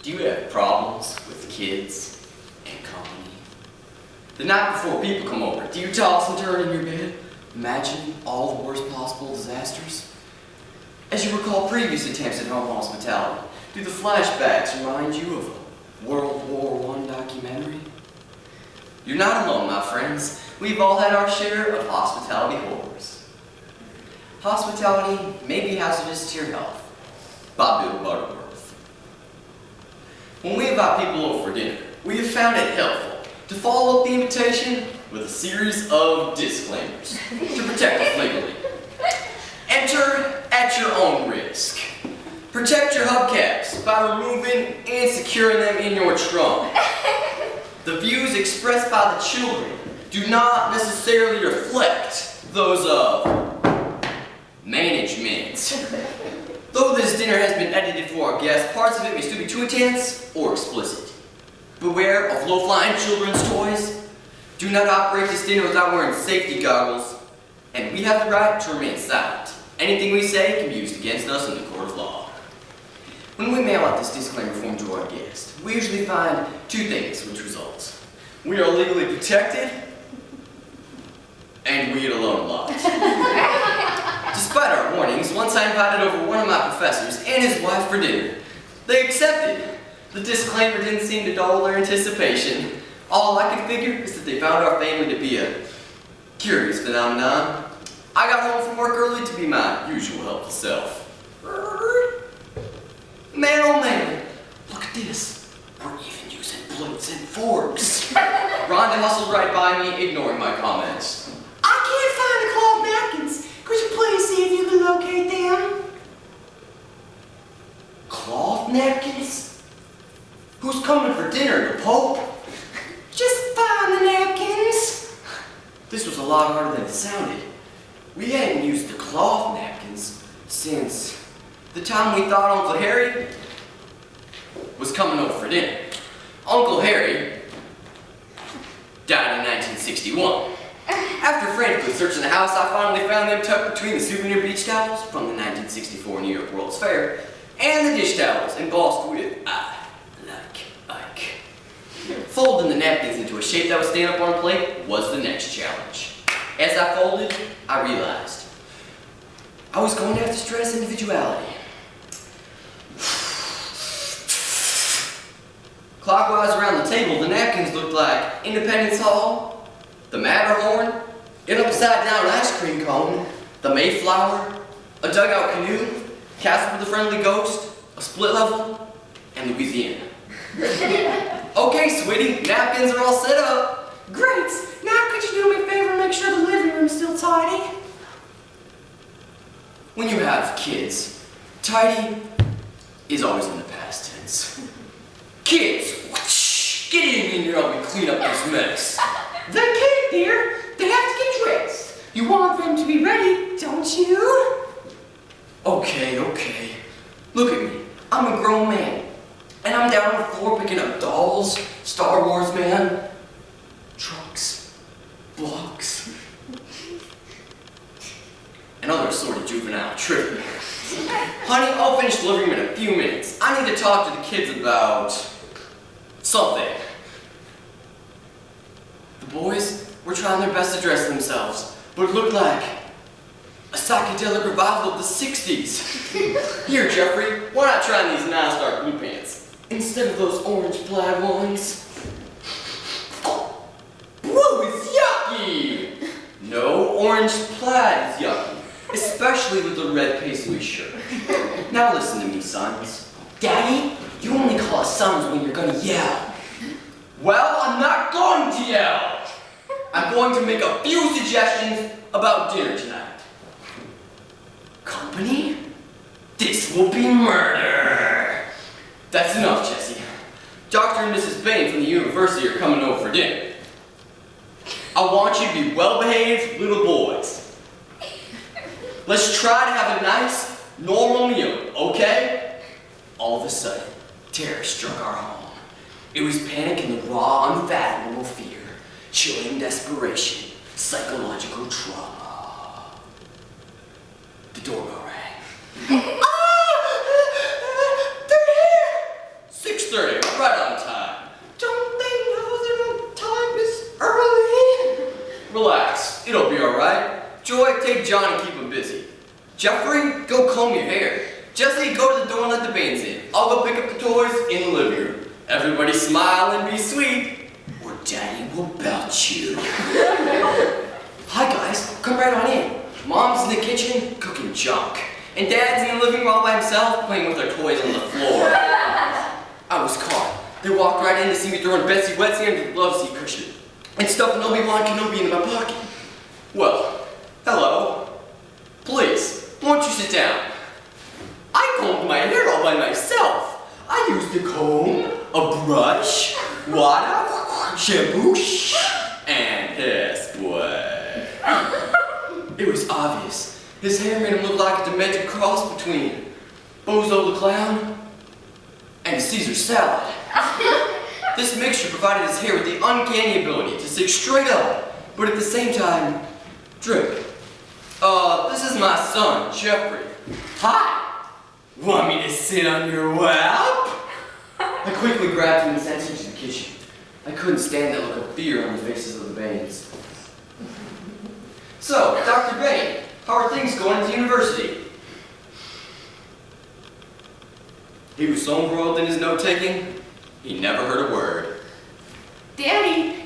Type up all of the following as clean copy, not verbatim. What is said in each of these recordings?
Do you have problems with kids and company? The night before people come over, do you toss and turn in your bed, imagining all the worst possible disasters? As you recall previous attempts at home hospitality, do the flashbacks remind you of a World War I documentary? You're not alone, my friends. We've all had our share of hospitality horrors. Hospitality may be hazardous to your health. By Bill Butterworth. When we invite people over for dinner, we have found it helpful to follow up the invitation with a series of disclaimers to protect us legally. Enter at your own risk. Protect your hubcaps by removing and securing them in your trunk. The views expressed by the children do not necessarily reflect those of management. Though this dinner has been edited for our guests, parts of it may still be too intense or explicit. Beware of low-flying children's toys. Do not operate this dinner without wearing safety goggles. And we have the right to remain silent. Anything we say can be used against us in the court of law. When we mail out this disclaimer form to our guests, we usually find two things which results. We are legally protected, and we eat alone a lot. Despite our warnings, once I invited over one of my professors and his wife for dinner. They accepted. The disclaimer didn't seem to dull their anticipation. All I could figure is that they found our family to be a curious phenomenon. I got home from work early to be my usual helpful self. Man, oh man, look at this. We're even using plates and forks. Rhonda hustled right by me, ignoring my comments. I can't find the cloth napkins. Could you please see if you can locate them? Cloth napkins? Who's coming for dinner, the Pope? Just find the napkins. This was a lot harder than it sounded. We hadn't used the cloth napkins since the time we thought Uncle Harry was coming over for dinner. Uncle Harry died in 1961. After frantically searching the house, I finally found them tucked between the souvenir beach towels from the 1964 New York World's Fair and the dish towels embossed with I like Ike. Folding the napkins into a shape that would stand up on a plate was the next challenge. As I folded, I realized I was going to have to stress individuality. Clockwise around the table, the napkins looked like Independence Hall, the Matterhorn, an upside-down ice cream cone, the Mayflower, a dugout canoe, Castle with a Friendly Ghost, a split level, and Louisiana. Okay, sweetie, napkins are all set up. Great. Now could you do me a favor and make sure the living room's still tidy? When you have kids, tidy is always in the past tense. Kids, whoosh, get in here and help me clean up this mess. They can't, dear. They have to get dressed. You want them to be ready, don't you? Okay. Look at me. I'm a grown man. And I'm down on the floor picking up dolls, Star Wars man, trucks, blocks, and other assorted juvenile trivia. Honey, I'll finish delivering them in a few minutes. I need to talk to the kids about something. The boys were trying their best to dress themselves, but it looked like a psychedelic revival of the 60s. Here, Jeffrey, why not try these nice dark blue pants instead of those orange plaid ones? Blue is yucky! No, orange plaid is yucky, especially with the red paisley shirt. Now listen to me, sons. Daddy, you only call us sons when you're gonna yell. Well, I'm not going to yell. I'm going to make a few suggestions about dinner tonight. Company? This will be murder. That's enough, Jesse. Dr. and Mrs. Bain from the university are coming over for dinner. I want you to be well-behaved little boys. Let's try to have a nice, normal meal, okay? All of a sudden, terror struck our home. It was panic and the raw, unfathomable fear, chilling desperation, psychological trauma. The doorbell rang. Ah! They're here! 6:30. Baby Johnny keep him busy. Jeffrey, go comb your hair. Jesse, go to the door and let the Baines in. I'll go pick up the toys in the living room. Everybody smile and be sweet, or Daddy will belch you. Hi guys, come right on in. Mom's in the kitchen cooking junk, and Dad's in the living room all by himself playing with their toys on the floor. I was caught. They walked right in to see me throwing Betsy Wetsy under the love seat cushion and stuffing Obi-Wan Kenobi into my pocket. Well, hello. Please, won't you sit down? I combed my hair all by myself. I used a comb, a brush, water, shampoo, and hairspray. It was obvious. His hair made him look like a demented cross between Bozo the Clown and Caesar salad. This mixture provided his hair with the uncanny ability to stick straight up, but at the same time, drip. This is my son, Jeffrey. Hi! Want me to sit on your lap? I quickly grabbed him and sent him to the kitchen. I couldn't stand that look of fear on the faces of the Baines. So, Dr. Bain, how are things going at the university? He was so embroiled in his note-taking, he never heard a word. Daddy,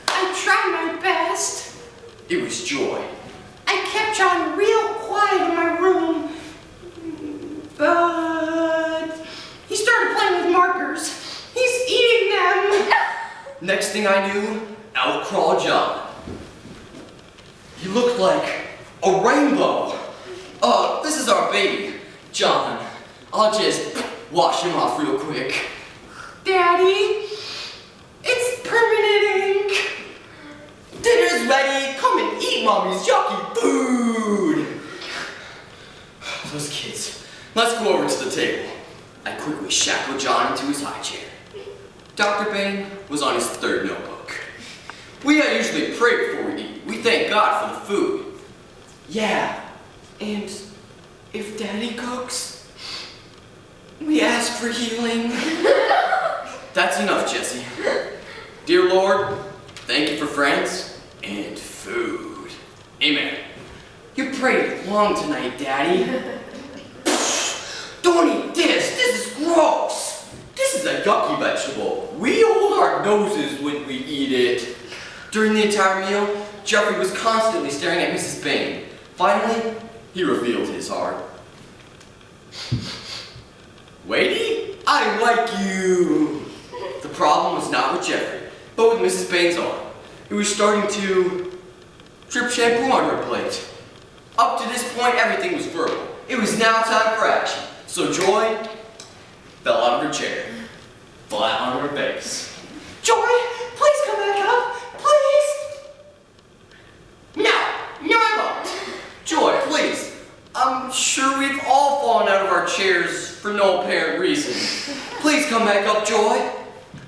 I tried my best. It was Joy. I kept John real quiet in my room, but he started playing with markers. He's eating them. Next thing I knew, out crawled John. He looked like a rainbow. This is our baby, John. I'll just wash him off real quick. Daddy, it's permanent ink. Dinner's ready. Come and eat Mommy's yucky food. Those kids. Let's go over to the table. I quickly shackled John into his high chair. Dr. Bain was on his third notebook. We usually pray before we eat. We thank God for the food. Yeah, and if Daddy cooks, we ask for healing. That's enough, Jesse. Dear Lord, thank you for friends and food. Amen. You prayed long tonight, Daddy. Don't eat this. This is gross. This is a yucky vegetable. We hold our noses when we eat it. During the entire meal, Jeffrey was constantly staring at Mrs. Bain. Finally, he revealed his heart. Waity, I like you. The problem was not with Jeffrey, but with Mrs. Bain's arm. It was starting to drip shampoo on her plate. Up to this point, everything was verbal. It was now time for action. So Joy fell out of her chair, flat on her face. Joy, please come back up. Please. No, I won't. Joy, please. I'm sure we've all fallen out of our chairs for no apparent reason. Please come back up, Joy.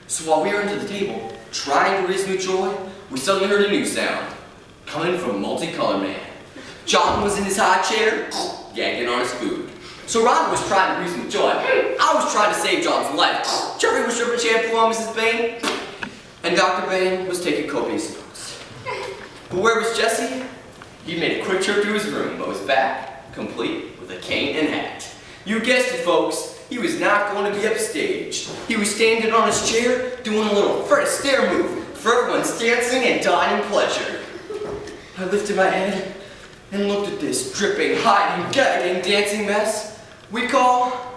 So while we were under the table, trying to reason with Joy, we suddenly heard a new sound, coming from Multicolored Man. John was in his high chair, gagging on his food. So Ron was trying to reason with Joy. I was trying to save John's life. Jeffrey was dripping shampoo on Mrs. Bain, and Dr. Bain was taking copious notes. But where was Jesse? He made a quick trip to his room, but was back, complete with a cane and hat. You guessed it, folks. He was not going to be upstaged. He was standing on his chair, doing a little Fred Astaire move for everyone's dancing and dying pleasure. I lifted my head and looked at this dripping, hiding, gagging, dancing mess we call